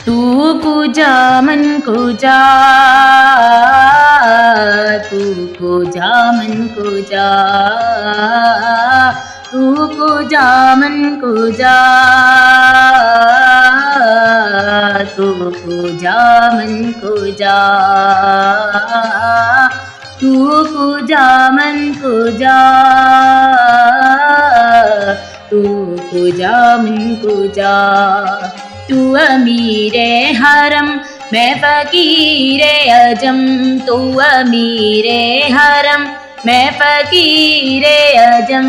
तू कुजा मन कुजा, तू कुजा मन कुजा, तू कुजा मन कुजा, तू कुजा मन कुजा, तू कुजा मन कुजा, तू कुजा मन कुजा। तू अमीरे हरम मैं फ़कीरे अजम, तू अमीरे हरम मैं फ़कीरे अजम,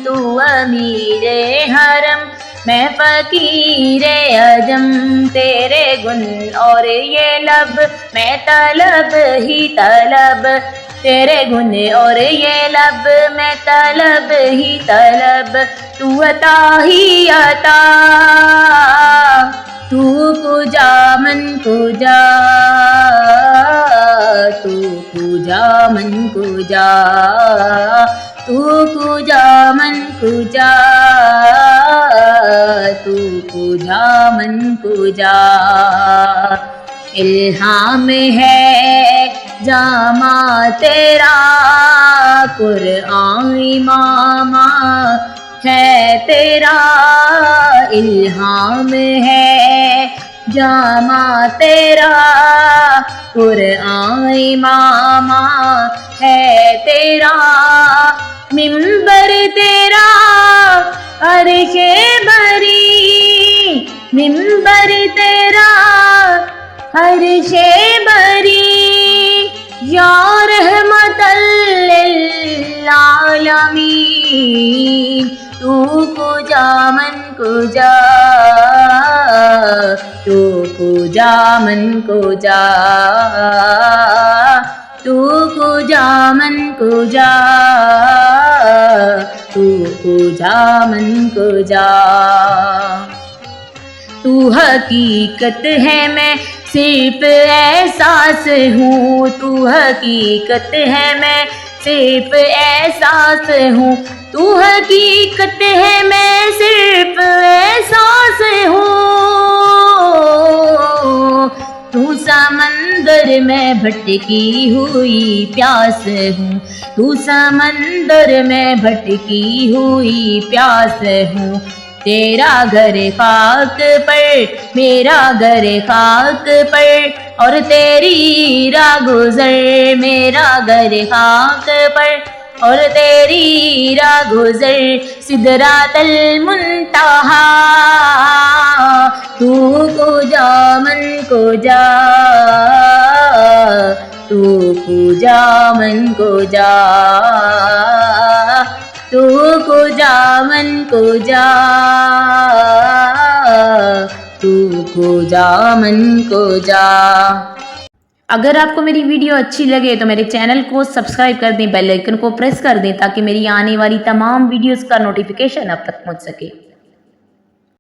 तू अमीरे हरम मैं फ़कीरे अजम। तेरे गुन और ये लब मैं तलब ही तलब, तेरे गुन और ये लब मैं तलब ही तलब। तू अता ही अता, तू कुजा मन कुजा, तू कुजा मन कुजा, तू कुजा मन कुजा, तू कुजा मन कुजा। इल्हाम है जामा तेरा, कुरआन इमामा है तेरा। इल्हाम है जामा तेरा, कुरआन इमामा है तेरा। मिंबर तेरा अर्शे बरी, मिंबर तेरा अर्शे बरी। या रहमतल लिल आलमीन, तू कुजा मन कुजा, तू कुजा मन कुजा, तू कुजा मन कुजा, तू कुजा मन कुजा। तू हकीकत है मैं सिर्फ एहसास हूँ, तू हकीकत है मैं सिर्फ एहसास हूँ, तू हकीकत है मैं सिर्फ एहसास हूँ। तू समंदर में भटकी हुई प्यास हूँ, तू समंदर में भटकी हुई प्यास हूँ। तेरा घर खाक पर, मेरा घर खाक पर, और तेरी राह गुज़र मेरा घर खाक पर, और तेरी राह गुज़र सिदरातल मुंतहा। तू कुजा मन कुजा, तू कुजा मन कुजा, तू कुजा मन कुजा, तू कुजा मन कुजा। अगर आपको मेरी वीडियो अच्छी लगे तो मेरे चैनल को सब्सक्राइब कर दें, बेल आइकन को प्रेस कर दें ताकि मेरी आने वाली तमाम वीडियोस का नोटिफिकेशन आप तक पहुंच सके।